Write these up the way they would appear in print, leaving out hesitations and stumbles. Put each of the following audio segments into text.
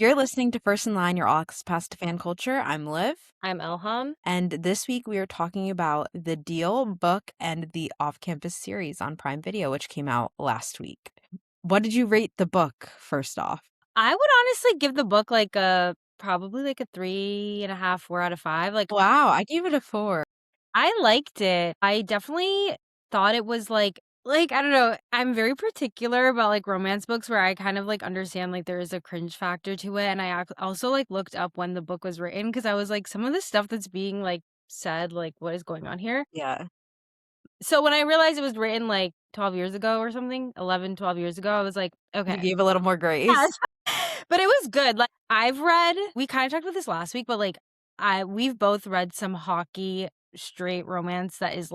You're listening to First in Line, your all access pass to fan culture. I'm Liv. I'm Elham. And this week we are talking about The Deal book and the Off Campus series on Prime Video, which came out last week. What did you rate the book, first off? I would honestly give the book probably like a 3.5, 4 out of 5. Wow, I gave it a 4. I liked it. I definitely thought it was I don't know. I'm very particular about romance books where I kind of understand there is a cringe factor to it. And I also looked up when the book was written because I was like, some of the stuff that's being said, what is going on here? Yeah. So when I realized it was written 12 years ago or something, 11, 12 years ago, I was like, You okay. gave a little more grace. Yes. But it was good. We kind of talked about this last week, but we've both read some hockey straight romance that is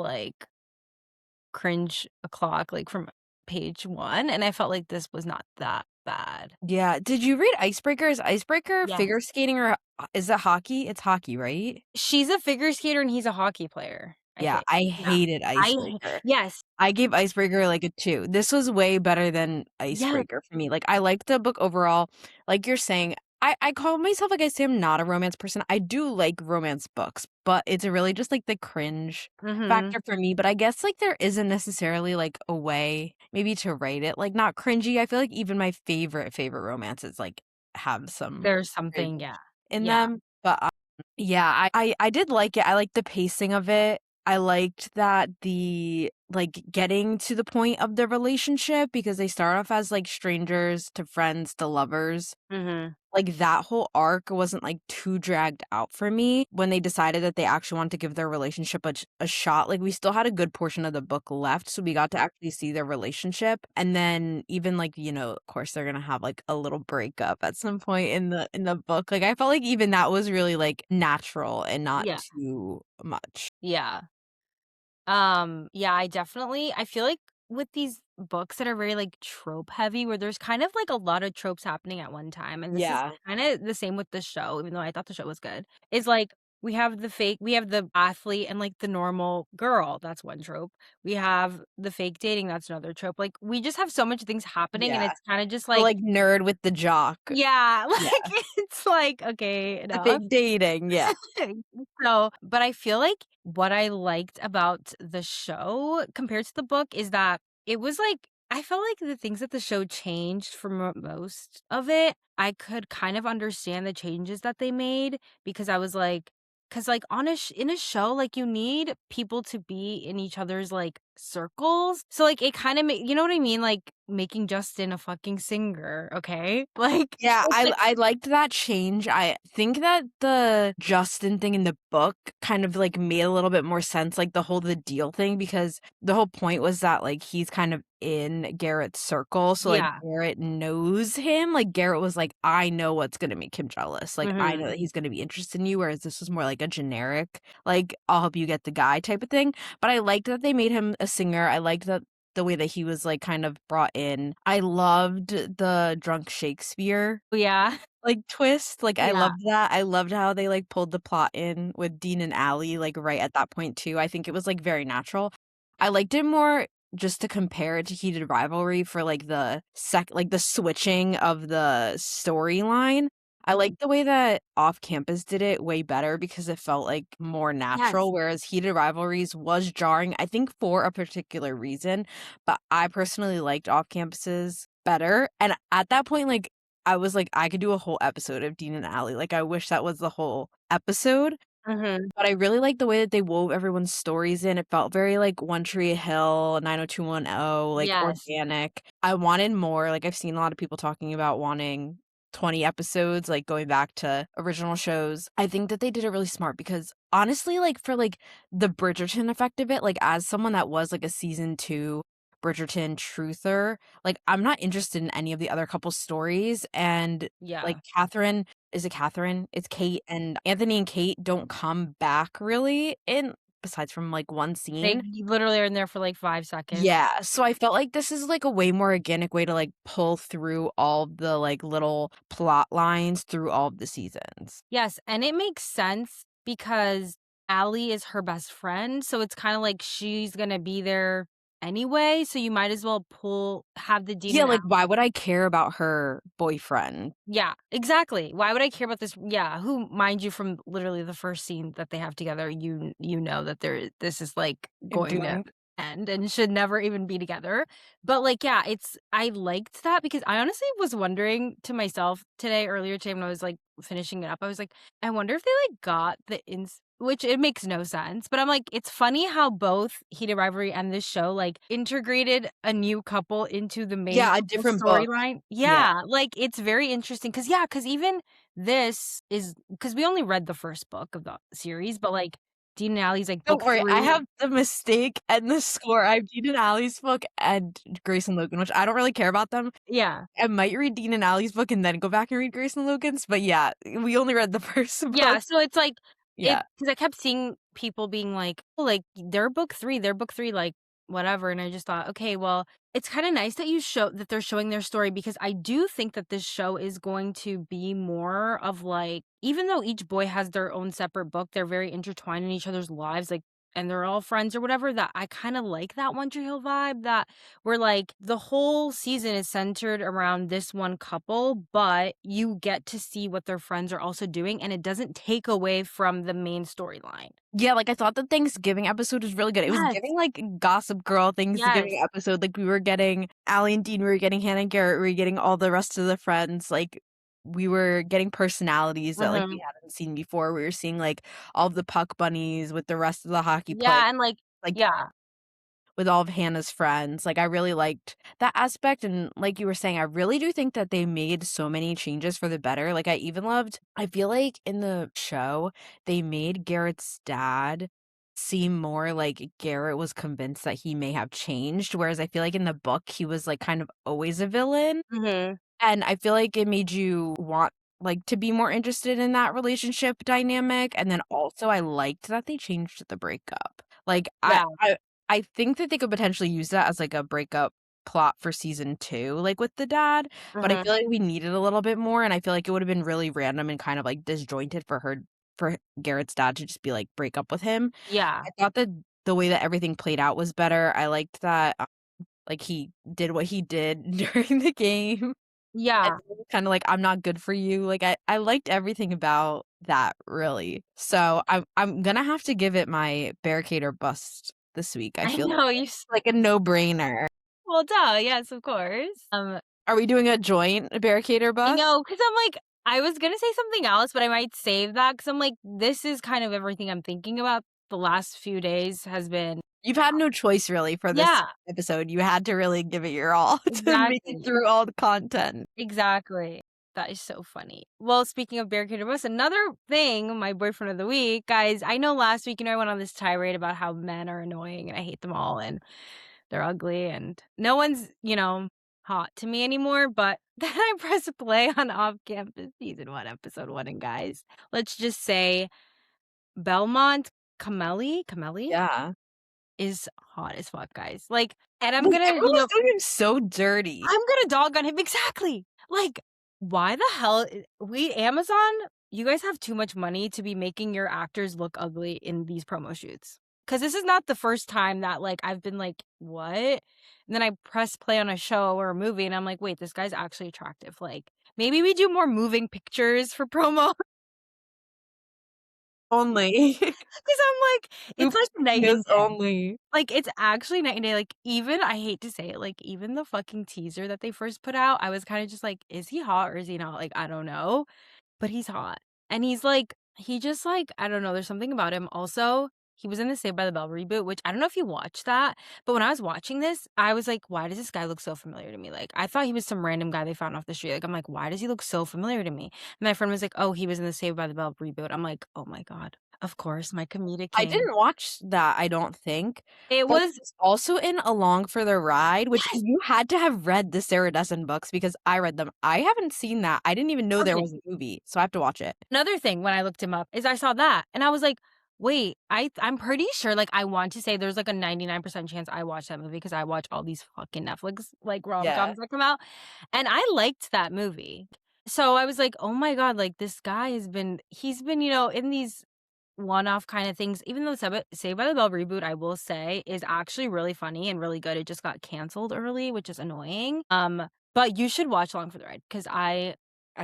cringe o'clock, from page 1, and I felt like this was not that bad. Yeah. Did you read Icebreaker? Is Icebreaker Yes. figure skating or is it hockey? It's hockey, right? She's a figure skater and he's a hockey player, I Yeah, think. I Yeah. hated Icebreaker. Yes. I gave Icebreaker a 2. This was way better than Yeah. Icebreaker for me. I liked the book overall. Like you're saying, I call myself, I say I'm not a romance person. I do like romance books, but it's really just the cringe Mhm. factor for me. But I guess there isn't necessarily a way maybe to write it not cringy. I feel like even my favorite romances have some There's something, cringe yeah. in Yeah. them. But yeah, I did like it. I liked the pacing of it. I liked that the getting to the point of the relationship because they start off as strangers to friends to lovers. Mhm. That whole arc wasn't too dragged out for me when they decided that they actually wanted to give their relationship a shot. We still had a good portion of the book left, so we got to actually see their relationship. And then even of course they're gonna have a little breakup at some point in the book. I felt like even that was really natural and not Yeah. too much. Yeah. Yeah, I feel like with these books that are very trope heavy where there's kind of a lot of tropes happening at one time, and this is Yeah. kind of the same with the show, even though I thought the show was good. Is we have the athlete and the normal girl, that's one trope. We have the fake dating, that's another trope. We just have so much things happening and Yeah. it's kind of just The nerd with the jock. yeah, Yeah. it's okay, The enough. fake dating, yeah. So, but I feel like what I liked about the show compared to the book is that it was I felt like the things that the show changed for most of it, I could kind of understand the changes that they made because I was because on in a show, you need people to be in each other's circles. So it kind of you know what I mean? Making Justin a fucking singer, okay? Yeah, I liked that change. I think that the Justin thing in the book kind of made a little bit more sense, the deal thing, because the whole point was that he's kind of in Garrett's circle, so yeah. Garrett knows him. Garrett was I know what's gonna make him jealous. I know Mhm. that he's gonna be interested in you, whereas this was more a generic, I'll help you get the guy type of thing. But I liked that they made him a singer. I liked that the way that he was kind of brought in. I loved the drunk Shakespeare Yeah. twist. I Yeah. loved that. I loved how they pulled the plot in with Dean and Allie right at that point too. I think it was very natural. I liked it more just to compare it to Heated Rivalry for the switching of the storyline. I like the way that Off Campus did it way better because it felt more Yes. natural, whereas Heated Rivalries was jarring, I think for a particular reason. But I personally liked Off Campuses better. And at that point, I was I could do a whole episode of Dean and Allie. I wish that was the whole episode. Mhm. But I really like the way that they wove everyone's stories in. It felt very One Tree Hill, 90210, Yes. organic. I wanted more. I've seen a lot of people talking about wanting 20 episodes, going back to original shows. I think that they did it really smart because honestly, for the Bridgerton effect of it, as someone that was a season 2 Bridgerton truther, I'm not interested in any of the other couples' stories. And Yeah. Catherine, is it Catherine? It's Kate, and Anthony and Kate don't come back really in besides from one They scene. literally are in there for 5 seconds. Yeah, so I felt like this is a way more organic way to pull through all the little plot lines through all of the seasons. Yes, and it makes sense because Allie is her best friend, so it's kinda she's gonna be there anyway, so you might as well have the Dean Yeah, and like, why would I care about her boyfriend? yeah, exactly. Why would I care about this? Yeah, who, mind you, from literally the first scene that they have together, you know that this is like going to Doomed. end and should never even be together. But like, yeah, I liked that because I honestly was wondering to myself earlier today when I was like finishing it up, I was like, I wonder if they like got the ins which it makes no sense. But I'm like, it's funny how both Heated Rivalry and this show like integrated a new couple into the main Yeah, a couple different book. storyline. Yeah. Yeah, like it's very interesting because yeah, because even this is because we only read the first book of the series, but like Dean and Allie's like Don't book worry, I 3. have the mistake and the score. I have Dean and Allie's book and Grace and Logan, which I don't really care about them. Yeah. I might read Dean and Allie's book and then go back and read Grace and Logan's, but yeah, we only read the first Yeah, book. so it's like Yeah. because I kept seeing people being like, "Oh, like, they're book 3, like, whatever," and I just thought, "Okay, well, it's kinda nice that they're showing their story," because I do think that this show is going to be more of, like even though each boy has their own separate book, they're very intertwined in each other's lives, like and they're all friends or whatever, that I kinda like that One Tree Hill vibe that where, like, the whole season is centered around this one couple, but you get to see what their friends are also doing, and it doesn't take away from the main storyline. Yeah, like, I thought the Thanksgiving episode was really good. It was Yes. giving, like, Gossip Girl Thanksgiving Yes. episode, like, we were getting Allie and Dean, we were getting Hannah and Garrett, we were getting all the rest of the friends, like, we were getting personalities that, like, we Mhm. hadn't seen before. We were seeing, like, all of the Puck Bunnies with the rest of the hockey players, Yeah, and, like like, yeah. with all of Hannah's friends. Like, I really liked that aspect, and like you were saying, I really do think that they made so many changes for the better. Like, I feel like in the show, they made Garrett's dad seem more like Garrett was convinced that he may have changed, whereas I feel like in the book, he was, like, kind of always a villain, Mhm. and I feel like it made you want, like, to be more interested in that relationship dynamic, and then also I liked that they changed the breakup. Like, Yeah. I think that they could potentially use that as, like, a breakup plot for season 2, like, with the dad, but I Mhm. feel like we needed a little bit more, and I feel like it would've been really random and kind of, like, disjointed for Garrett's dad to just be like, break up with him. Yeah. I thought that the way that everything played out was better. I liked that, like, he did what he did during the game. And Yeah. kinda like, "I'm not good for you." Like, I liked everything about that, really. So, I'm gonna have to give it my barricade or bust this week. I I feel know, like a no-brainer. well, duh, yes, of course. Are we doing a joint barricade or I bust? know, because 'cause I'm like I was gonna say something else, but I might save that because 'cause I'm like, this is kind of everything I'm thinking about the last few days has been You've had no choice really for this yeah, episode. You had to really give it your all to make it exactly. through all the content. Exactly. That is so funny. Well, speaking of barricaded bus, another thing, my boyfriend of the week, guys, I know last week, I went on this tirade about how men are annoying and I hate them all and they're ugly and no one's, hot to me anymore. But then I press play on Off Campus Season 1, Episode 1, and guys, let's just say Belmont Camelli Yeah. is hot as fuck, guys. Like, and I'm Like, gonna, everyone was doing him so dirty. I'm gonna dog on him exactly. Like, why the hell we Amazon, you guys have too much money to be making your actors look ugly in these promo shoots. Cause this is not the first time that like I've been like, what? And then I press play on a show or a movie and I'm like, wait, this guy's actually attractive. Like maybe we do more moving pictures for promo. Only. Cause I'm like, it's Oops, like night and news day. only. Like, it's actually night and day, like, even I hate to say it, like, even the fucking teaser that they first put out, I was kinda just like, "Is he hot or is he not?" Like, I don't know, but he's hot, and he's like he just, like I don't know, there's something about him. Also, he was in the Saved by the Bell reboot, which I don't know if you watched that, but when I was watching this, I was like, "Why does this guy look so familiar to me?" Like, I thought he was some random guy they found off the street, like, I'm like, "Why does he look so familiar to me?" And my friend was like, "Oh, he was in the Saved by the Bell reboot." I'm like, "Oh my god, of course, my comedic I king." didn't watch that, I don't think, It but was it's also in Along for the Ride, which yes! you had to have read the Sarah Dessen books because I read them. I haven't seen that. I didn't even know there Okay. was a movie, so I have to watch it. Another thing when I looked him up is I saw that and I was like, "Wait, I'm pretty sure like I want to say there's like a 99% chance I watched that movie because I watch all these fucking Netflix like Yeah. rom-coms that come out." And I liked that movie. So I was like, "Oh my god, like this guy he's been, in these one-off kind of things, even though Saved by the Bell reboot, I will say, is actually really funny and really good. It just got canceled early, which is annoying. But you should watch Along for the Ride because I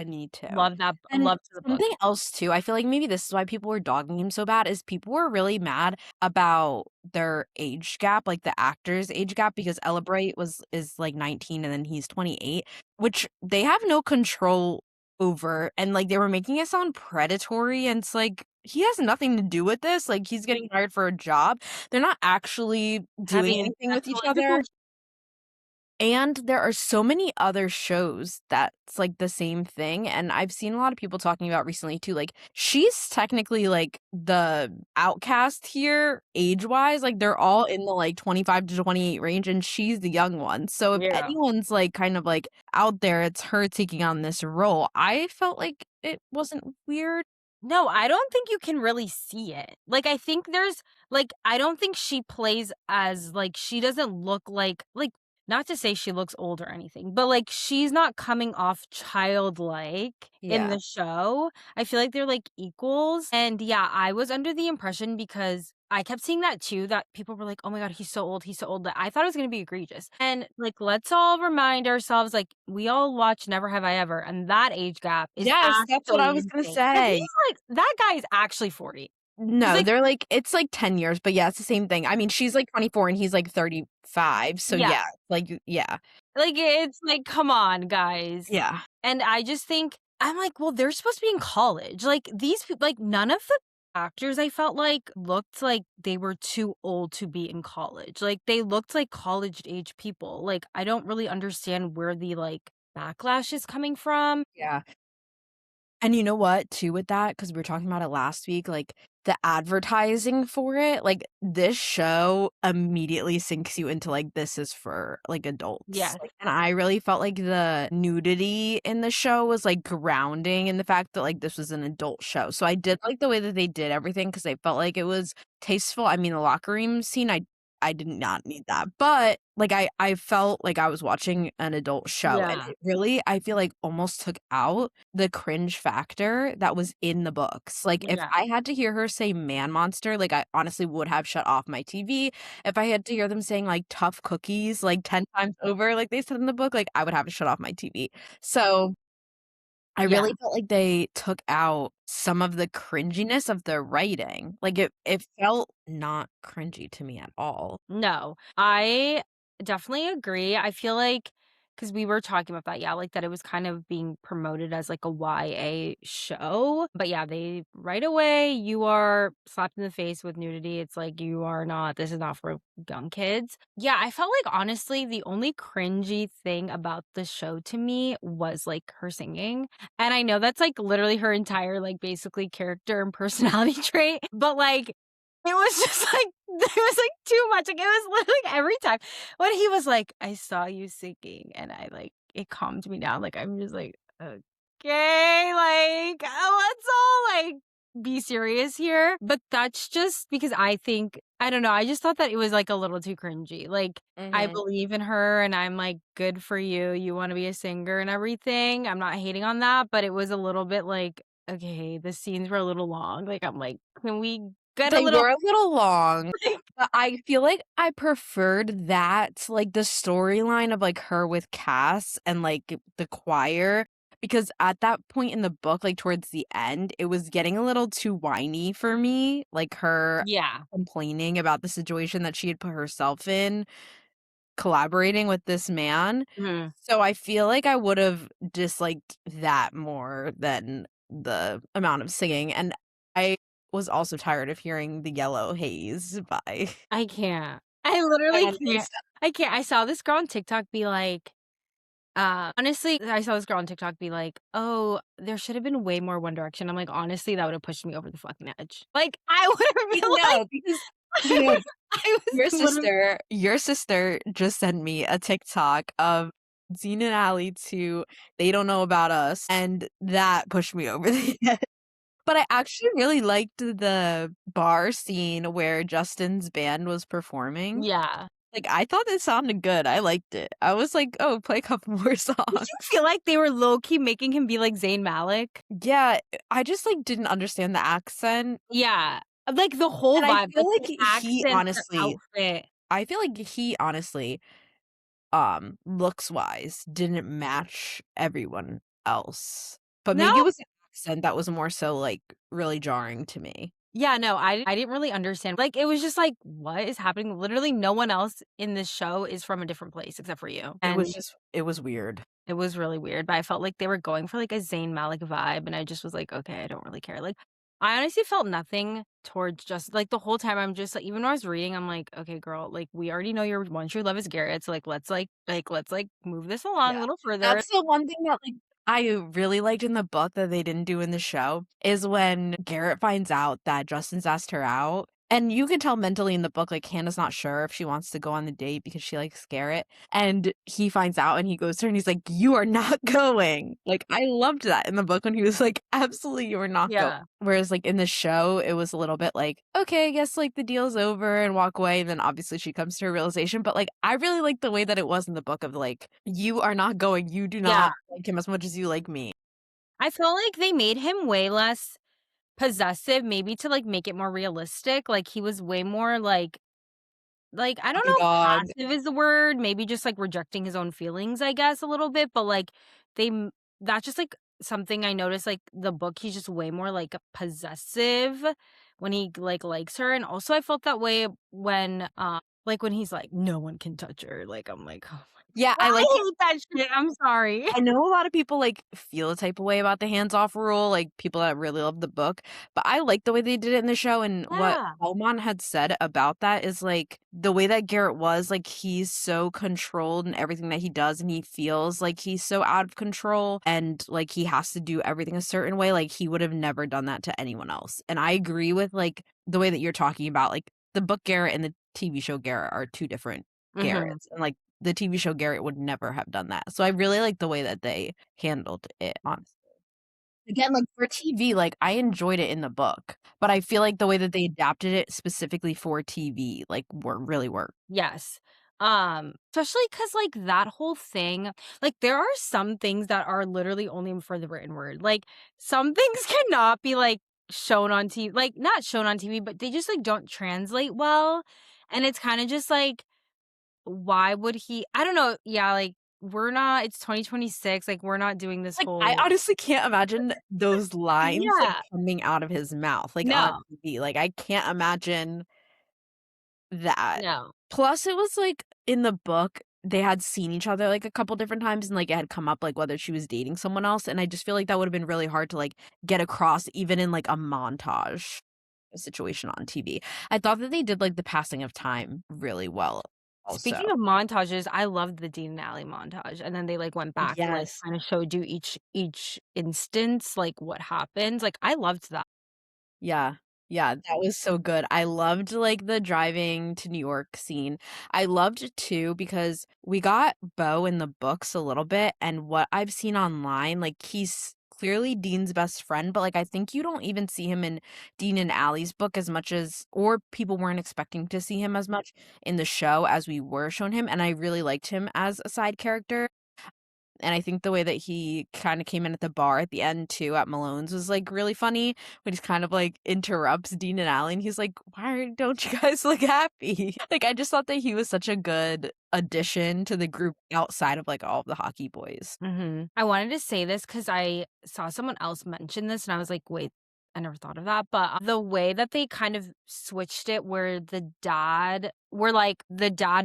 need to. love that And loved the book. something else too, I feel like maybe this is why people were dogging him so bad, is people were really mad about their age gap, like the actor's age gap, because Ella Bright is like 19 and then he's 28, which they have no control over. And like they were making it sound predatory, and it's like he has nothing to do with this. Like he's getting hired for a job. They're not actually doing Having anything with each sexual other. intercourse. And there are so many other shows that's, like, the same thing, and I've seen a lot of people talking about recently too, like, she's technically, like, the outcast here age-wise, like, they're all in the, like, 25 to 28 range, and she's the young one, so if Yeah. anyone's, like, kind of, like, out there, it's her taking on this role. I felt like it wasn't weird. No, I don't think you can really see it. Like, I think there's I don't think she plays as she doesn't look not to say she looks old or anything, but, she's not coming off childlike in Yeah. the show. I feel like they're, equals, and, yeah, I was under the impression because I kept seeing that too, that people were like, "Oh my god, he's so old," that I thought it was gonna be egregious, and, let's all remind ourselves, we all watch Never Have I Ever, and that age gap is Yes, that's what I actually was gonna insane, and say. he's that guy is actually 40. He's, No, they're like it's like 10 years, but yeah, it's the same thing. I mean, she's like 24 and he's like 35, so yeah. yeah, like, yeah. It's come on, guys. Yeah. And I just think I'm like, "Well, they're supposed to be in college." These people none of the actors I felt like looked like they were too old to be in college. They looked like college-age people. I don't really understand where the, backlash is coming from. Yeah. And you know what, too, with that, because we were talking about it last week, like, the advertising for it, like, this show immediately sinks you into, like, this is for, like, adults, Yes. and I really felt like the nudity in the show was, like, grounding in the fact that, like, this was an adult show, so I did like the way that they did everything because I felt like it was tasteful. I mean, the locker room scene, I did not need that, but, like, I felt like I was watching an adult show, and Yeah. it really, I feel like, almost took out the cringe factor that was in the books. Like, if Yeah. I had to hear her say "man monster," like, I honestly would have shut off my TV. If I had to hear them saying, like, "tough cookies," like, 10 times over, like they said in the book, like, I would have to shut off my TV. So I Yeah. really felt like they took out some of the cringiness of the writing. Like, it felt not cringy to me at all. No, I definitely agree. I feel like because we were talking about that, yeah, that it was kind of being promoted as a YA show. But yeah, they right away you are slapped in the face with nudity. It's like you are not, this is not for young kids. Yeah, I felt like honestly, the only cringy thing about the show to me was her singing. And I know that's literally her entire basically character and personality trait, but it was just it was too much. It was literally every time when he was like, "I saw you singing," and I it calmed me down. I'm just like, "Okay, let's all be serious here." But that's just because I think I don't know. I just thought that it was a little too cringy. I Mhm. believe in her, and I'm like, "Good for you. You want to be a singer and everything." I'm not hating on that, but it was a little bit okay, the scenes were a little long. I'm like, "Can we get a They little were a little long, but I feel like I preferred that to, like, the storyline of, like, her with Cass and, like, the choir, because at that point in the book, like, towards the end, it was getting a little too whiny for me, like, her Yeah. complaining about the situation that she had put herself in, collaborating with this man. Mhm. So I feel like I would've disliked that more than the amount of singing, and I was also tired of hearing the Yellow Haze by I can't. I literally and can't. I can't. I saw this girl on TikTok be honestly, I saw this girl on TikTok be like, "Oh, there should have been way more One Direction." I'm like, "Honestly, that would have pushed me over the fucking edge." I would have I been know, because I was literally your sister just sent me a TikTok of Dean and Ally to "They Don't Know About Us," and that pushed me over the edge. But I actually really liked the bar scene where Justin's band was performing. Yeah. Like, I thought it sounded good, I liked it. I was like, "Oh, play a couple more Did songs." you feel like they were low-key making him be like Zayn Malik? Yeah, I just, like, didn't understand the accent, Yeah. Like, the whole and I vibe, feel like, like the he accent, the honestly outfit. I feel like he honestly, looks-wise, didn't match everyone else, but maybe No. it was the accent that was more so, like, really jarring to me. Yeah, no, I didn't really understand. Like, it was just like, "What is happening?" Literally, no one else in this show is from a different place except for you, and It was weird. it was really weird, but I felt like they were going for, like, a Zayn Malik vibe, and I just was like, "Okay, I don't really care." Like, I honestly felt nothing towards just like, the whole time, I'm just like even when I was reading, I'm like, "Okay, girl, like, we already know your one true love is Garrett, so, like, let's, move this along Yeah. a little further." That's the one thing that, like, I really liked in the book that they didn't do in the show, is when Garrett finds out that Justin's asked her out, and you can tell mentally in the book, like, Hannah's not sure if she wants to go on the date because she likes Garrett, and he finds out and he goes to her and he's like, "You are not going." Like, I loved that in the book when he was like, "Absolutely, you are not going." Yeah. Whereas, like, in the show, it was a little bit like, "Okay, I guess, like, the deal's over," and walk away, and then obviously she comes to her realization, but, like, I really like the way that it was in the book of, like, "You are not going, you do Yeah. not like him as much as you like me." I felt like they made him way less possessive, maybe to, like, make it more realistic, like, he was way more, I don't know if Underdog. passive is the word, maybe just, like, rejecting his own feelings, I guess, a little bit, but, like, they m that's just, like, something I noticed, like, the book, he's just way more, like, possessive when he, like, likes her, and also I felt that way when, when he's like, "No one can touch her," like, I'm like, "Oh my." Yeah, I I like it. hate that shit, I'm sorry. I know a lot of people, like, feel a type of way about the hands-off rule, like, people that really love the book, but I like the way they did it in the show, and what Yeah. Belmont had said about that is, like, the way that Garrett was, like, he's so controlled in everything that he does, and he feels like he's so out of control, and, like, he has to do everything a certain way, like, he would have never done that to anyone else, and I agree with, like, the way that you're talking about, like, the book Garrett and the TV show Garrett are 2 different Mhm. Garretts, and, like, the TV show Garrett would never have done that. So I really like the way that they handled it, honestly. Again, like, for TV, like, I enjoyed it in the book, but I feel like the way that they adapted it specifically for TV, like, really worked. Yes. Especially because that whole thing there are some things that are literally only for the written word. Like, some things cannot be, shown on TV not shown on TV, but they just, don't translate well, and it's kinda just why would he I don't know, yeah, we're not it's 2026, we're not doing this Like, I whole honestly can't imagine those lines, like, Yeah. coming out of his mouth, like, on No. TV, like, I can't imagine that. No. Plus, it was, like, in the book, they had seen each other, like, a couple different times, and, like, it had come up, like, whether she was dating someone else, and I just feel like that would've been really hard to, like, get across even in, like, a montage situation on TV. I thought that they did, like, the passing of time really well also. Speaking of montages, I loved the Dean and Ally montage, and then they, went back and, Yes. kinda showed you each instance, what happened, I loved that. Yeah. Yeah, that was so good. I loved, like, the driving to New York scene. I loved it too because we got Beau in the books a little bit, and what I've seen online, like, he's clearly Dean's best friend, but, like, I think you don't even see him in Dean and Ally's book as much as or people weren't expecting to see him as much in the show as we were shown him, and I really liked him as a side character. And I think the way that he kinda came in at the bar at the end too at Malone's was, like, really funny when he's kind of, like, interrupts Dean and Ally, and he's like, "Why don't you guys look happy?" Like, I just thought that he was such a good addition to the group outside of, like, all of the hockey boys. Mhm. I wanted to say this because I saw someone else mention this, and I was like, "Wait, I never thought of that," but, the way that they kind of switched it where the dad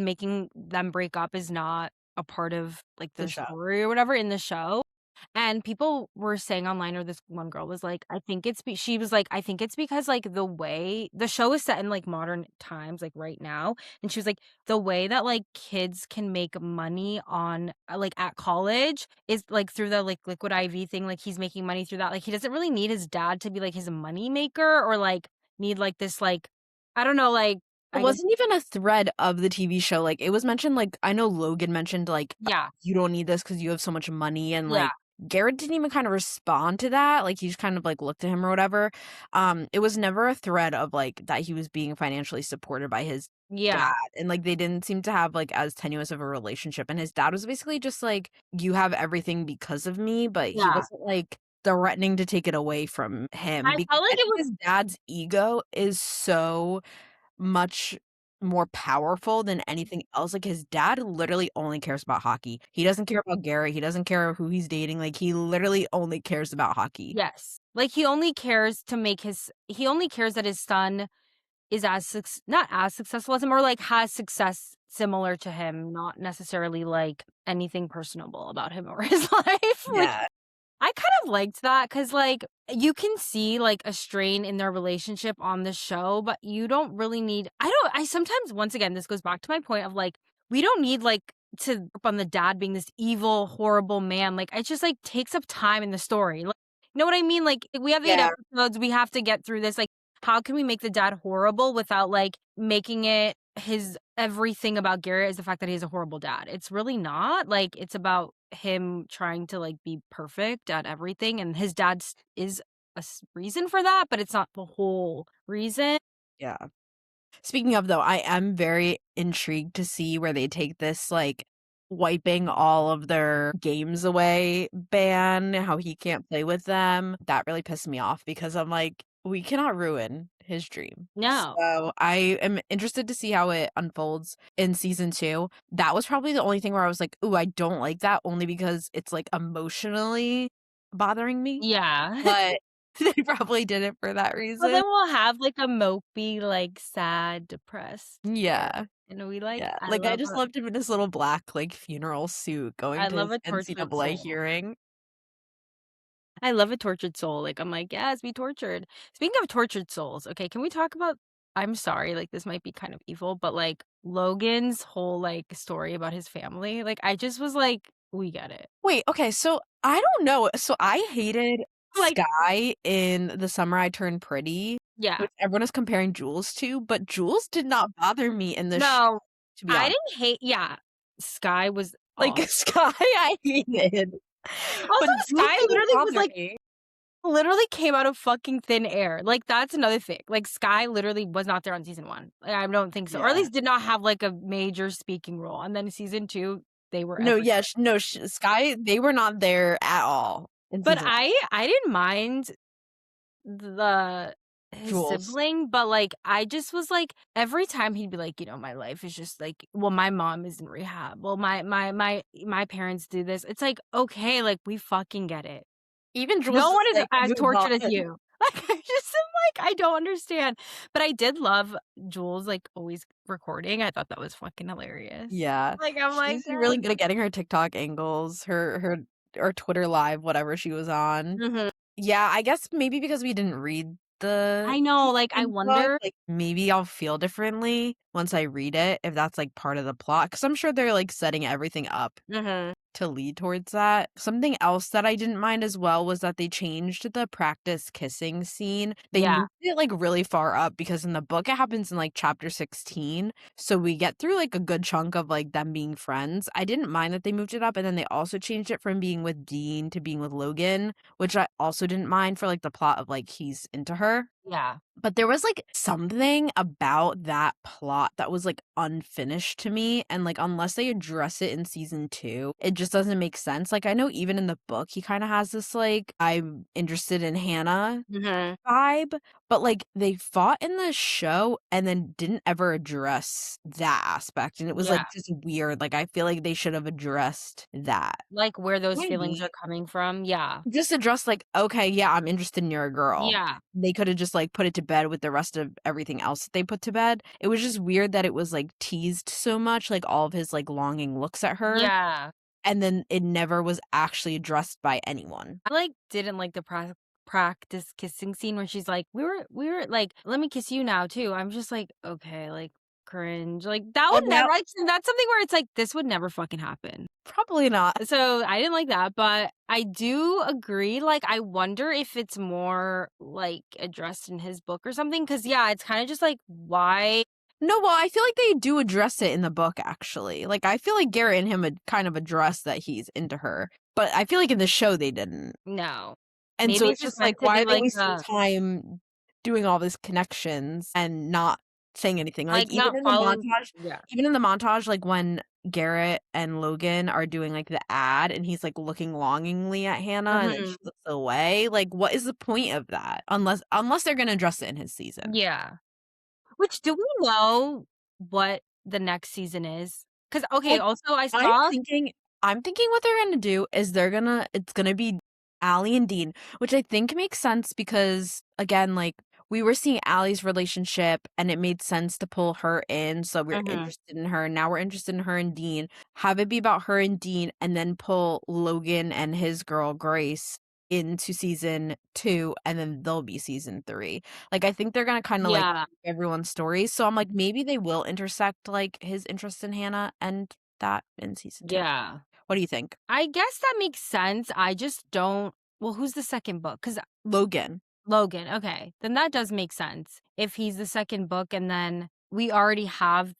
making them break up is not a part of, The their show. story or whatever in the show. And people were saying online, or this one girl was like, "I think it's be" she was like, "I think it's because, the way" the show is set in, modern times, right now, and she was like, "The way that, kids can make money on at college is, through the, Liquid IV thing, he's making money through that, he doesn't really need his dad to be, his money maker or, need, this, I don't know, It I guess." wasn't even a thread of the TV show, like, it was mentioned, like I know Logan mentioned, like, Yeah, "You don't need this because you have so much money," and, yeah. like Garrett didn't even kind of respond to that. Like, he just kind of, like, looked at him or whatever. It was never a thread of, like, that he was being financially supported by his dad, Yeah. and, like, they didn't seem to have, like, as tenuous of a relationship, and his dad was basically just like, "You have everything because of me," but he Yeah. wasn't, like, threatening to take it away from him, I because felt like I it think was his dad's ego is so much more powerful than anything else. Like, his dad literally only cares about hockey. He doesn't care about Gary, he doesn't care who he's dating, like, he literally only cares about hockey. yes. Like, he only cares that his son is not as successful as him, or, like, has success similar to him, not necessarily, like, anything personable about him or his life, which Yeah. I kind of liked that because, like, you can see, like, a strain in their relationship on the show, but you don't really need I sometimes, once again, this goes back to my point of, like, we don't need, like, to harp on the dad being this evil, horrible man. Like, it just, like, takes up time in the story. Like, you know what I mean? Like, we have 8 Yeah. episodes, we have to get through this. Like, how can we make the dad horrible without, like, making it his everything about Garrett is the fact that he's a horrible dad? It's really not. Like, it's about him trying to, like, be perfect at everything, and his dad is a reason for that, but it's not the whole reason. Yeah. Speaking of, though, I am very intrigued to see where they take this, like, wiping all of their games away ban, how he can't play with them. That really pissed me off because I'm like, we cannot ruin his dream. No. So I am interested to see how it unfolds in season 2. That was probably the only thing where I was like, "Ooh, I don't like that," only because it's, like, emotionally bothering me, Yeah. but they probably did it for that Well, then reason. we'll have, like, a mopey, like, sad, depressed Garrett, Yeah. and Yeah, like, I just loved him in his little black, like, funeral suit going I to love his a tortured NCAA soul. hearing. I love a tortured soul. Like, I'm like, "Yes, be tortured." Speaking of tortured souls, okay, can we talk about I'm sorry, like, this might be kind of evil, but, like, Logan's whole, like, story about his family, like, I just was like, "We get it." Wait, okay, so I don't know. So I hated Like, Skye in The Summer I Turned Pretty, yeah. which everyone is comparing Jules to, but Jules did not bother me in this show, No, to be I honest. didn't hate yeah. Skye was Like, awesome. Skye I hated, Also, but Jules Skye didn't literally was, bother like me. literally came out of fucking thin air. Like, that's another thing. Like, Skye literally was not there on season 1. Like, I don't think so, or at Yeah. least did not have, like, a major speaking role, and then season 2, they were No, everywhere. yeah, no, Skye, they were not there at all in But season I didn't mind the his Jules. sibling, but, like, I just was like, every time he'd be like, "My life is just like well, my mom is in rehab. Well, my parents do this." It's like, "Okay, like, we fucking get it." Even Jules No is one is like, as "Move on." tortured as you. Like, I just am like, I don't understand. But I did love Jules, like, always recording. I thought that was fucking hilarious. Yeah. Like, I'm like, She's really good at getting her TikTok angles, her or Twitter Live, whatever she was on. Mhm. Yeah, I guess maybe because we didn't read the I know, like, I season book, wonder like, maybe I'll feel differently once I read it, if that's, like, part of the plot, because 'cause I'm sure they're, like, setting everything up Mhm. to lead towards that. Something else that I didn't mind as well was that they changed the practice kissing scene. They Yeah. moved it, like, really far up because in the book, it happens in, like, chapter 16, so we get through, like, a good chunk of, like, them being friends. I didn't mind that they moved it up, and then they also changed it from being with Dean to being with Logan, which I also didn't mind for, like, the plot of, like, he's into her. Yeah. But there was, like, something about that plot that was, like, unfinished to me, and, like, unless they address it in season 2, it just doesn't make sense. Like, I know even in the book, he kinda has this, like, "I'm interested in Hannah" Mhm. vibe, but, like, they fought in the show and then didn't ever address that aspect, and it was, like, Yeah. just weird. Like, I feel like they should have addressed that. Like, where those feelings Maybe. are coming from. Yeah. Just address, like, "Okay, yeah, I'm interested in your girl." Yeah. They coulda just, like, put it to bed with the rest of everything else that they put to bed. It was just weird that it was, like, teased so much, like, all of his, like, longing looks at her, Yeah. and then it never was actually addressed by anyone. I, like, didn't like the practice kissing scene where she's like, "We were like, let me kiss you now too." I'm just like, "Okay, like, cringe." Like, that Oh, would now never like, that's something where it's like, this would never fucking happen. probably not. So, I didn't like that, but I do agree, like, I wonder if it's more, like, addressed in his book or something. Because yeah, it's kinda just like, why No, well, I feel like they do address it in the book, actually. Like, I feel like Garrett and him had kind of addressed that he's into her, but I feel like in the show they didn't. No. And so Maybe it's it's just just like, meant to why be are they like wasting time doing all these connections and not saying anything? Like, not following. Yeah. even in the montage, like, when Garrett and Logan are doing, like, the ad and he's, like, looking longingly at Hannah and then she Mhm. looks away, like, what is the point of that? Unless they're gonna address it in his season. Yeah. Which do we know what the next season is? Because okay, Well, also I I'm saw. thinking I'm thinking what they're gonna do is it's gonna be Allie and Dean, which I think makes sense because, again, like, we were seeing Allie's relationship, and it made sense to pull her in, so we're Mhm. interested in her, now we're interested in her and Dean. Have it be about her and Dean, and then pull Logan and his girl, Grace, into season 2, and then they'll be season 3. Like, I think they're gonna kinda, like, Yeah. everyone's stories, so I'm like, maybe they will intersect, like, his interest in Hannah and that in season 2. Yeah. What do you think? I guess that makes sense. I just don't. Well, who's the second book? Because Logan. Logan, okay. Then that does make sense. If he's the second book and then we already have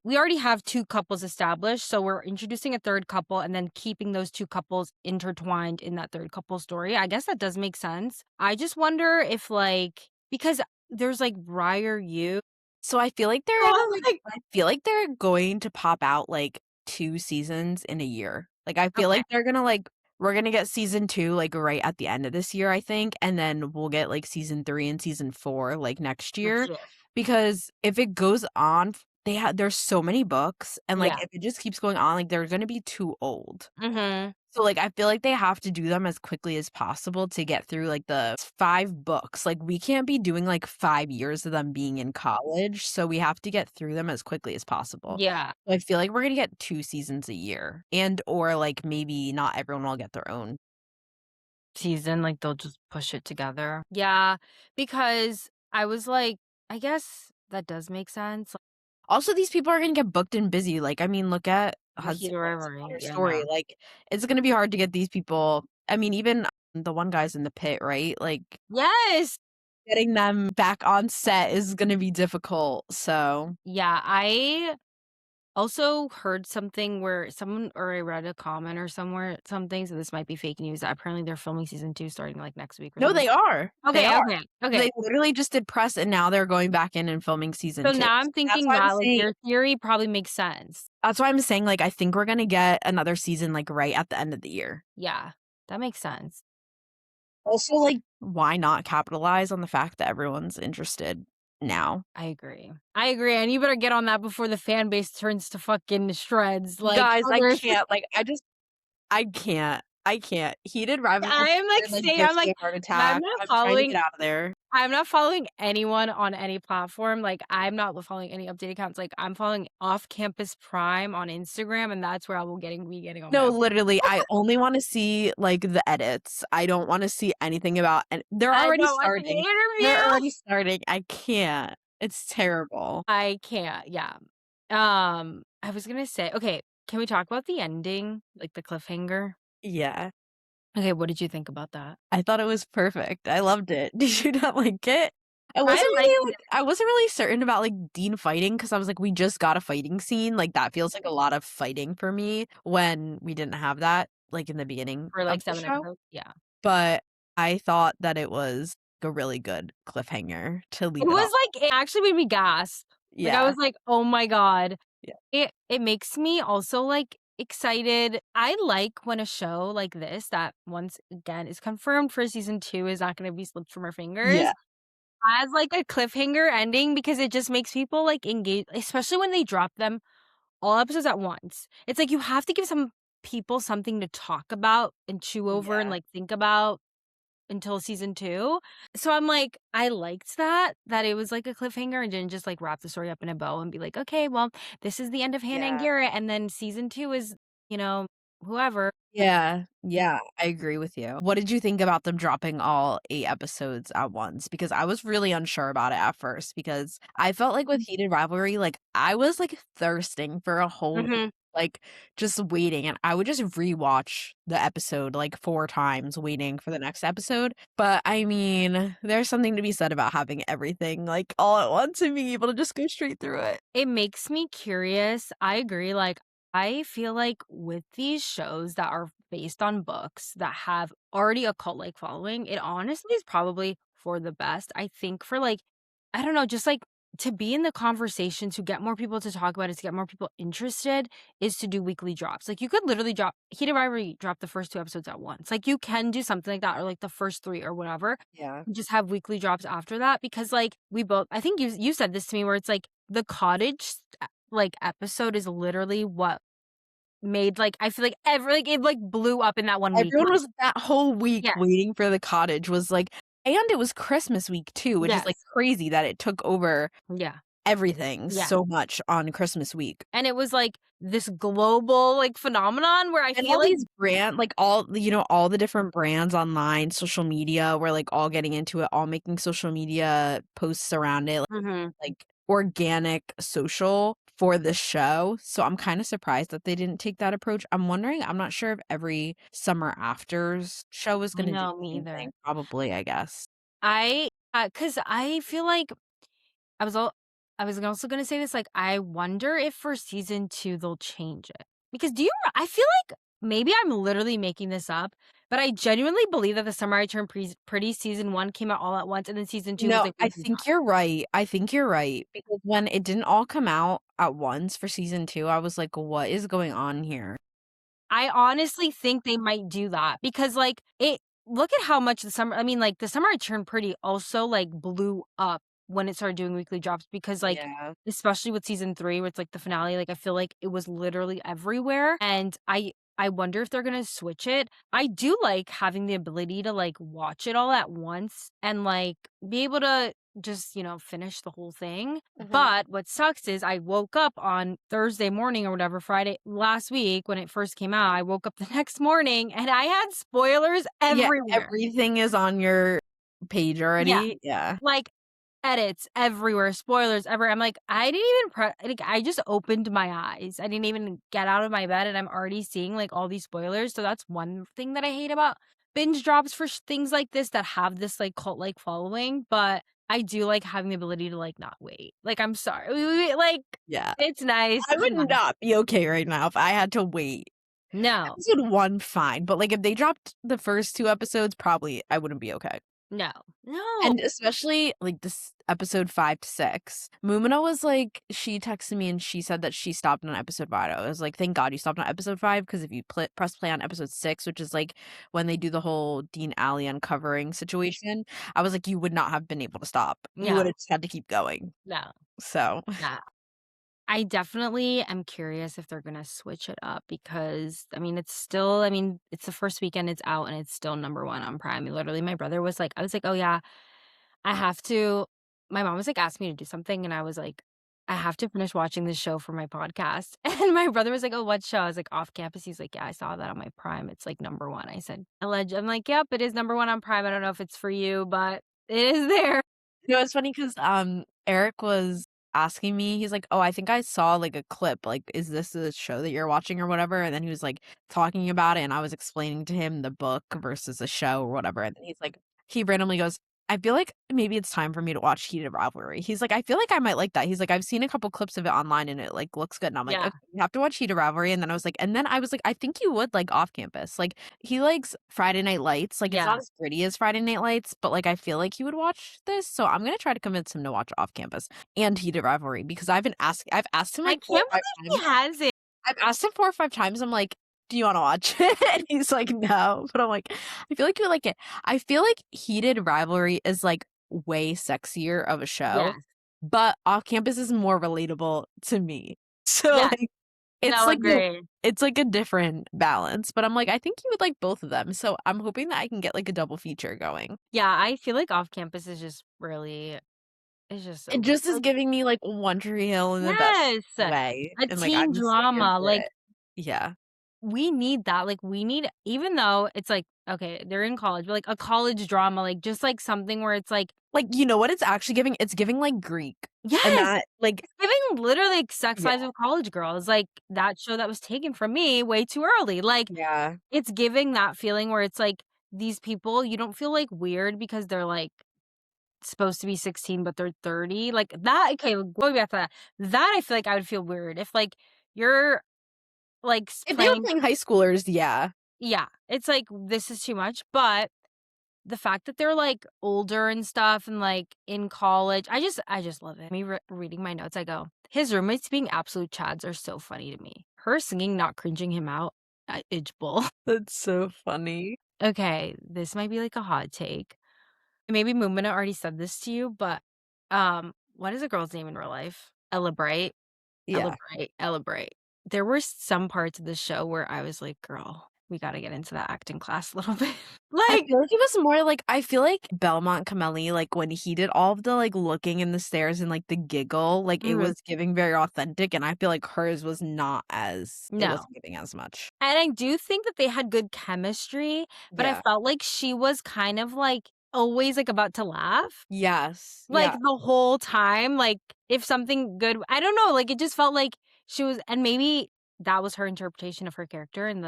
we already have 2 couples established, so we're introducing a third couple and then keeping those 2 couples intertwined in that third couple story. I guess that does make sense. I just wonder if, like, because there's, like, Briar U. So I feel like So I'm like, I feel like they're going to pop out, like, 2 seasons in a year. Like, I feel okay. like they're gonna, like we're gonna get season 2, like, right at the end of this year, I think, and then we'll get, like, season 3 and season 4, like, next Next year, year. because if it goes on, there's so many books, and, like, Yeah. if it just keeps going on, like, they're gonna be too old. Mhm. So, like, I feel like they have to do them as quickly as possible to get through, like, the 5 books. Like, we can't be doing, like, 5 years of them being in college, so we have to get through them as quickly as possible. Yeah. So I feel like we're gonna get 2 seasons a year, and or, like, maybe not everyone will get their own. Season, like, they'll just push it together. Yeah, because I was like, I guess that does make sense. Also, these people are gonna get booked and busy, like, I mean, look at The Hudson heater Woods, rivalry. Another Yeah. Story, like, it's gonna be hard to get these people I mean, even the one guy's in the pit, right? Like, Yes! getting them back on set is gonna be difficult, so Yeah, I also heard something where someone or I read a comment or somewhere something, so this might be fake news, that apparently they're filming season 2 starting, like, next week or No, something. they are. They Okay, are. okay, okay. They literally just did press, and now they're going back in and filming season So 2. now I'm So that's thinking why I'm that, like, saying your theory probably makes sense. like, I think we're gonna get another season, like, right at the end of the year. Yeah, that makes sense. Also, like, why not capitalize on the fact that everyone's interested now? I agree, and you better get on that before the fan base turns to fucking shreds, like, Guys, I others. can't, like, I can't. I can't. Heated rivalry I'm, like, like, saying, gives me a heart attack. I'm trying to get out of there. I'm not following anyone on any platform, like, I'm not following any update accounts, like, I'm following Off Campus Prime on Instagram, and that's where I will be getting all my No, updates. literally, I only wanna see, like, the edits. I don't wanna see anything about and they're I already don't want the starting. They're interview. already starting. I can't. It's terrible. I can't, yeah. I was gonna say okay, can we talk about the ending, like, the cliffhanger? Yeah. Okay, what did you think about that? I thought it was perfect. I loved it. Did you not like it? I liked it. I wasn't really certain about, like, Dean fighting because I was like, "We just got a fighting scene." Like, that feels like a lot of fighting for me when we didn't have that, like, in the beginning For, of like, the 7 show. episodes? Yeah. But I thought that it was a really good cliffhanger to It leave it was off. like it actually made me gasp. Like, I Yeah. was like, "Oh my god." Yeah. It makes me also, like, excited. I like when a show like this that once again is confirmed for season 2 is not gonna be slipped from our fingers, Yeah. has, like, a cliffhanger ending because it just makes people, like, engage especially when they drop them all episodes at once. It's like you have to give some people something to talk about and chew over and, Yeah. like, think about until season 2. So I'm like, I liked that it was like a cliffhanger and didn't just, like, wrap the story up in a bow and be like, "Okay, well, this is the end of Hannah and Yeah. Garrett, and then season 2 is, you know, whoever." Yeah, yeah, I agree with you. What did you think about them dropping all 8 episodes at once? Because I was really unsure about it at first because I felt like with Heated Rivalry, like, I was, like, thirsting for a whole Mhm. like, just waiting, and I would just rewatch the episode, like, 4 times waiting for the next episode, but, I mean, there's something to be said about having everything, like, all at once and being able to just go straight through it. It makes me curious. I agree, like, I feel like with these shows that are based on books that have already a cult-like following, it honestly is probably for the best. I think for, like, I don't know, just, like, to be in the conversation, to get more people to talk about it, to get more people interested, is to do weekly drops. Like, you could literally drop Heat of Rivalry, drop the first 2 episodes at once. Like, you can do something like that, or, like, the first 3 or whatever, Yeah. and just have weekly drops after that, because, like, we both I think you said this to me, where it's like, the cottage, like, episode is literally what made, like, I feel like it, like, blew up in that 1 week. Everyone was that whole week Yes. waiting for the cottage was, like, and it was Christmas week too, which is, like, Yes. crazy that it took over Yeah. everything Yeah. so much on Christmas week. And it was, like, this global, like, phenomenon where I And feel all like these like, all the different brands online, social media were, like, all getting into it, all making social media posts around it, Mhm. like, organic social for the show, so I'm kinda surprised that they didn't take that approach. I'm not sure if every Summer Afters show is I gonna do know, the me same thing, either. probably, I guess. Cause I feel like I was al I was also gonna say this, like, I wonder if for season 2 they'll change it. Because I feel like maybe I'm literally making this up, but I genuinely believe that The Summer I Turned Pretty season 1 came out all at once, and then season 2 was, No, like, I weekly think drop. you're right. I think you're right, because when it didn't all come out at once for season 2, I was like, "What is going on here?" I honestly think they might do that because, like, it look at how much The Summer I Turned Pretty also, like, blew up when it started doing weekly drops because, like, Yeah. especially with season 3 where it's, like, the finale, like, I feel like it was literally everywhere, and I wonder if they're gonna switch it. I do like having the ability to, like, watch it all at once and, like, be able to just, finish the whole thing. Mhm. But what sucks is I woke up on Thursday morning or whatever, Friday last week when it first came out, I woke up the next morning and I had spoilers Yeah, everywhere. everything is on your page Yeah, already. Yeah. like, edits everywhere, spoilers everywhere. I'm like, I didn't even like, I just opened my eyes. I didn't even get out of my bed and I'm already seeing, like, all these spoilers. So that's one thing that I hate about binge drops for things like this that have this, like, cult-like following, but I do like having the ability to, like, not wait. Like, I'm sorry. Like, Yeah. it's nice. I would not be okay right now if I had to wait. No, Episode 1, fine, but, like, if they dropped the first 2 episodes, probably I wouldn't be okay. no, no. And especially, like, this episode 5 to 6. Mumina was like she texted me and she said that she stopped on episode 5. I was like, "Thank God you stopped on episode 5 because if you press play on episode 6, which is, like, when they do the whole Dean Alley uncovering situation, I was like, you would not have been able to stop. You No, would've just had to keep going." no, So, no. I definitely am curious if they're gonna switch it up because, it's the first weekend it's out and it's still number 1 on Prime. Literally, my brother was like I was like, "Oh, yeah, I have to." My mom was, like, asking me to do something, and I was like, "I have to finish watching this show for my podcast." And my brother was like, "Oh, what show?" I was like, "Off Campus." He's like, "Yeah, I saw that on my Prime. It's, like, number 1." I said, I'm like, "Yep, it is number 1 on Prime. I don't know if it's for you, but it is there." it's funny because Eric was asking me, he's like, "Oh, I think I saw, like, a clip, like, is this a show that you're watching or whatever?" And then he was, like, talking about it, and I was explaining to him the book versus a show or whatever, and then he randomly goes, "I feel like maybe it's time for me to watch Heated Rivalry." He's like, "I feel like I might like that." He's like, "I've seen a couple clips of it online and it, like, looks good." And I'm like, Yeah, "Okay, you have to watch Heated Rivalry." And then I was like, "I think you would like Off Campus." Like, he likes Friday Night Lights, like, it's yeah. not as gritty as Friday Night Lights, but, like, I feel like he would watch this, so I'm gonna try to convince him to watch Off Campus and Heated Rivalry because I've asked him, I like, 4 or can't 5 believe times. he has it. I've asked him 4 or 5 times, I'm like, "Do you wanna watch it?" And he's like, "No." But I'm like, "I feel like you would like it." I feel like Heated Rivalry is, like, way sexier of a show, Yes, but Off Campus is more relatable to me. So, yes. like, No, agreed. it's like a different balance, but I'm like, I think you would like both of them, so I'm hoping that I can get, like, a double feature going. Yeah, I feel like Off Campus is just really it's just so It good. just is Like, giving me, like, One Tree Hill in the best yes! way, A and, like, teen I'm so here drama, for like, it. Yeah. we need that, like, we need even though it's like, okay, they're in college, but, like, a college drama, like, just, like, something where it's, like, Like, you know what it's actually giving? It's giving, like, Greek. And Yes! that, like It's giving literally like Sex yeah, Lives of College Girls, like, that show that was taken from me way too early, like, yeah. it's giving that feeling where it's like, these people, you don't feel, like, weird because they're, like, supposed to be 16, but they're 30, like, that okay, going back to that, that I feel like I would feel weird if, like, you're, like, If they were playing playing high schoolers, yeah. yeah, it's like, this is too much, but the fact that they're, like, older and stuff and, like, in college, I just love it. Me reading my notes, I go, "His roommates being absolute chads are so funny to me." Her singing, not cringing him out, itch bull. That's so funny. Okay, this might be, like, a hot take. Maybe Mumina already said this to you, but, what is a girl's name in real life? Ella Bright? Ella Yeah. Bright, Ella Bright. There were some parts of the show where I was like, "Girl, we gotta get into that acting class a little bit." I Like feel like it was more like I feel like Belmont Cameli, like, when he did all of the, like, looking in the stairs and, like, the giggle, like, it mhm, was giving very authentic, and I feel like hers was not as it no. wasn't giving as much. And I do think that they had good chemistry, but I Yeah. felt like she was kind of, like, always, like, about to laugh, Yes. like, Yeah. the whole time, like, if something good I don't know, like, it just felt like she was and maybe that was her interpretation of her character and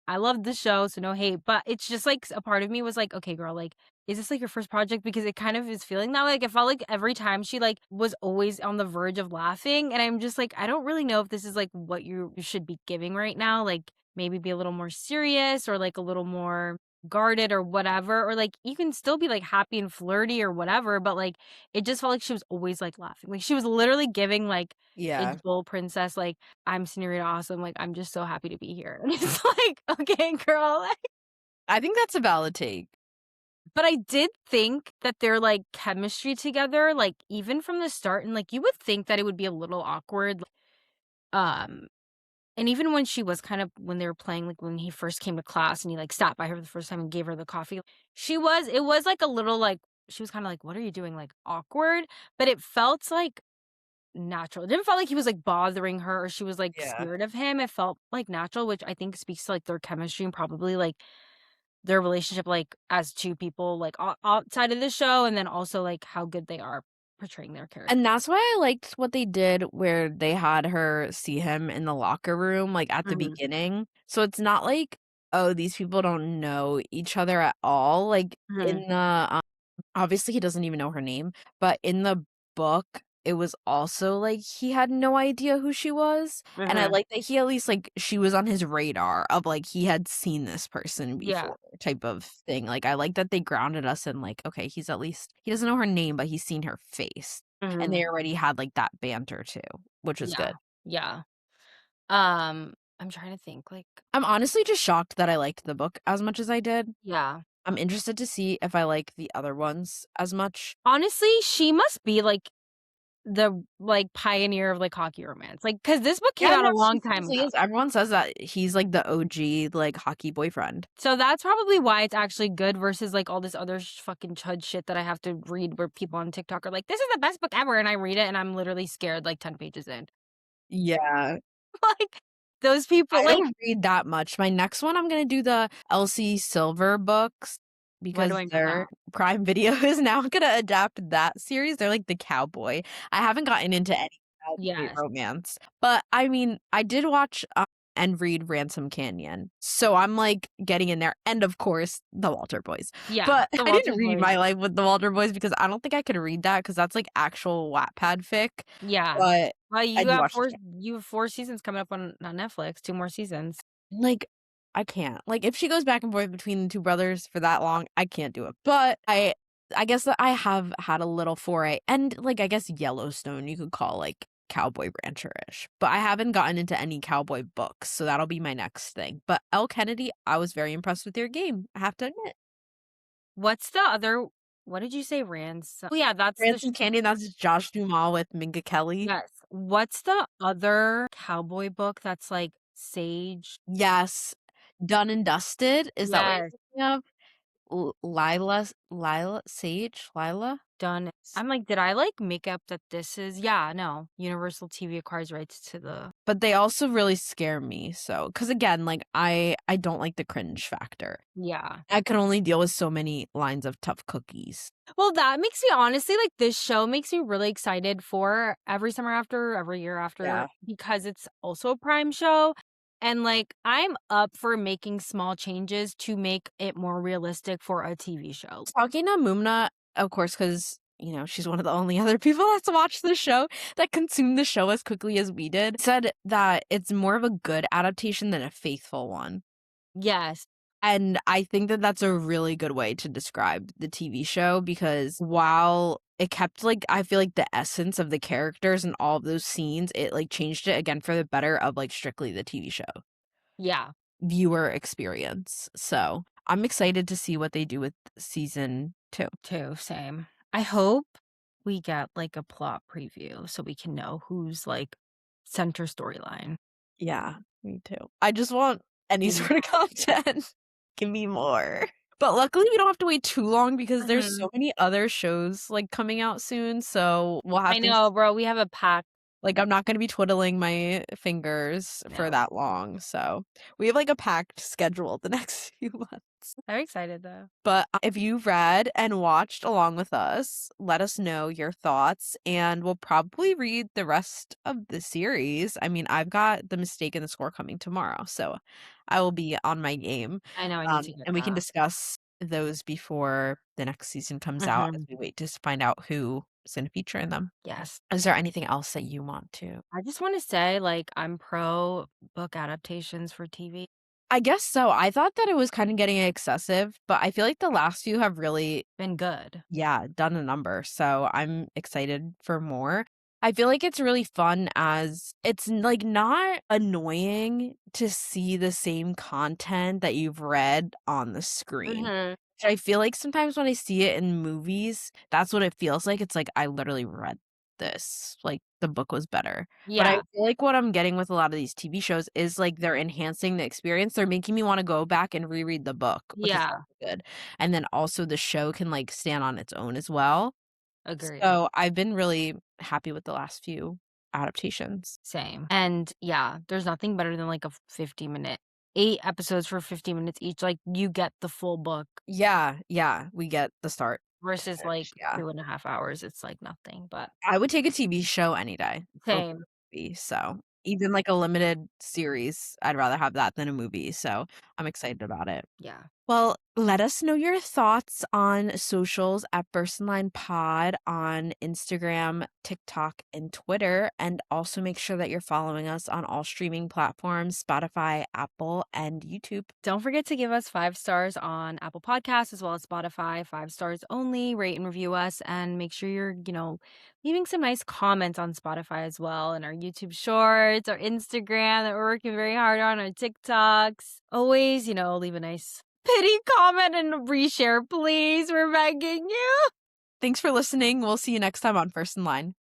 I loved the show, so no hate, but it's just, like, a part of me was like, "Okay, girl, like, is this, like, your first project?" Because it kind of is feeling that way, like, it felt like every time she, like, was always on the verge of laughing, and I'm just like, "I don't really know if this is, like, what you should be giving right now, like, maybe be a little more serious or, like, a little more guarded or whatever, or, like, you can still be, like, happy and flirty or whatever, but, like, it just felt like she was always, like, laughing, like, she was literally giving, like, Yeah. Idol princess, like, "I'm Senorita Awesome, like, I'm just so happy to be here." And it's like, "Okay, girl." I think that's a valid take. But I did think that their, like, chemistry together, like, even from the start and, like, you would think that it would be a little awkward, um, and even when she was kind of when they were playing, like, when he first came to class and he, like, stopped by her the first time and gave her the coffee, it was, like, a little, like she was kinda like, "What are you doing?" Like, awkward, but it felt, like, natural. It didn't feel like he was, like, bothering her or she was, like, Yeah. scared of him. It felt, like, natural, which I think speaks to, like, their chemistry and probably, like, their relationship, like, as 2 people, like, outside of the show, and then also, like, how good they are portraying their And character. that's why I liked what they did where they had her see him in the locker room, like, at the Mhm, beginning. So it's not like, oh, these people don't know each other at all. Like, mhm, in the obviously, he doesn't even know her name, but in the book, it was also like he had no idea who she was, and I mhm. like that he at least, like, she was on his radar of, like, he had seen this person Yeah, before type of thing. Like, I like that they grounded us in, like, okay, he's at least he doesn't know her name, but he's seen her face, and mhm, they already had, like, that banter too, which was yeah, good. yeah. I'm trying to think, like I'm honestly just shocked that I liked the book as much as I did. yeah. I'm interested to see if I like the other ones as much. Honestly, she must be, like, the, like, pioneer of, like, hockey romance, like, cause this book came Yeah, out no, a she long time seriously ago. is. Everyone says that he's, like, the OG, like, hockey boyfriend. So that's probably why it's actually good versus, like, all this other fucking chud shit that I have to read where people on TikTok are like, "This is the best book ever," and I read it and I'm literally scared, like, 10 pages in. Yeah. Like, those people, I like don't read that much. My next one, I'm gonna do the Elsie Silver books when do because I know that? their Prime Video is now gonna adapt that series. They're like the cowboy. I haven't gotten into any cowboy Yes. romance, but, I mean, I did watch, and read Ransom Canyon, so I'm, like, getting in there, and, of course, The Walter Boys. Yeah, But the I didn't Walter read Boys. My Life with the Walter Boys because I don't think I could read that because that's, like, actual Wattpad fic, Yeah. but Well, I do watch the you have 4 seasons coming up on Netflix, 2 more seasons. like, I can't. Like, if she goes back and forth between the 2 brothers for that long, I can't do it. But I guess that I have had a little foray and, like, I guess Yellowstone you could call, like, cowboy rancher-ish. But I haven't gotten into any cowboy books, so that'll be my next thing. But Elle Kennedy, I was very impressed with your game, I have to admit. What's the other what did you say, Oh, yeah, that's the Ransom Canyon, that's Josh Duhamel with Minka Kelly. yes. What's the other cowboy book that's, like, Sage? Yes. Done and Dusted, is that what you're Yes, thinking of? Lila Sage? Lila? Done. I'm like, did I like make up that this is yeah, no. Universal TV acquires rights to the But they also really scare me, so because again, like, I don't like the cringe factor. yeah. I can only deal with so many lines of tough cookies. Well, that makes me honestly like this show makes me really excited for every summer after, every year after, Yeah. because it's also a Prime show. And like I'm up for making small changes to make it more realistic for a TV show. Talking to Mumna, of course, because she's one of the only other people that's watched the show, that consumed the show as quickly as we did, said that it's more of a good adaptation than a faithful one. Yes. And I think that that's a really good way to describe the TV show because while it kept, like, I feel like the essence of the characters and all of those scenes, it, like, changed it again for the better of, like, strictly the TV show Yeah. viewer experience. So I'm excited to see what they do with season 2. Too. Same. I hope we get like a plot preview so we can know who's like center storyline. Yeah, me too. I just want any Mhm. sort of content. Give me more. But luckily, we don't have to wait too long because there's Mhm. so many other shows, like, coming out soon, so we'll have I things know, bro. We have a pack. like, I'm not gonna be twiddling my fingers for No. that long, so we have, like, a packed schedule the next few months. I'm excited though. But if you've read and watched along with us, let us know your thoughts, and we'll probably read the rest of the series. I mean, I've got The Mistake in the Score coming tomorrow, so I will be on my game. I know I need to get And we can that. discuss those before the next season comes out as Mhm. we wait to find out who is going to feature in them. Yes. Is there anything else that you want to? I just want to say, like, I'm pro book adaptations for TV. I guess so. I thought that it was kind of getting excessive, but I feel like the last few have really, Been good. yeah, done a number. So I'm excited for more. I feel like it's really fun as it's like not annoying to see the same content that you've read on the screen. Mhm. I feel like sometimes when I see it in movies, that's what it feels like. It's like I literally read this. Like the book was better. But I Yeah. feel like what I'm getting with a lot of these TV shows is like they're enhancing the experience. They're making me want to go back and reread the book, which is Yeah. also good. And then also the show can like stand on its own as well. Agree. So I've been really happy with the last few adaptations. Same. And yeah, there's nothing better than like a 50-minute, 8 episodes for 50 minutes each. Like you get the full book Yeah, yeah, we get the start to versus like finish. Yeah. 2.5 hours. It's like nothing, but I would take a TV show any day over same. a movie, so even like a limited series, I'd rather have that than a movie, so I'm excited about it. Yeah. Well, let us know your thoughts on socials at Burst Line Pod on Instagram, TikTok, and Twitter. And also make sure that you're following us on all streaming platforms, Spotify, Apple, and YouTube. Don't forget to give us 5 stars on Apple Podcasts as well as Spotify. 5 stars only. Rate and review us. And make sure you're, leaving some nice comments on Spotify as well. And our YouTube shorts, our Instagram that we're working very hard on, our TikToks. Always, leave a nice pity comment and reshare, please. We're begging you. Thanks for listening. We'll see you next time on First in Line.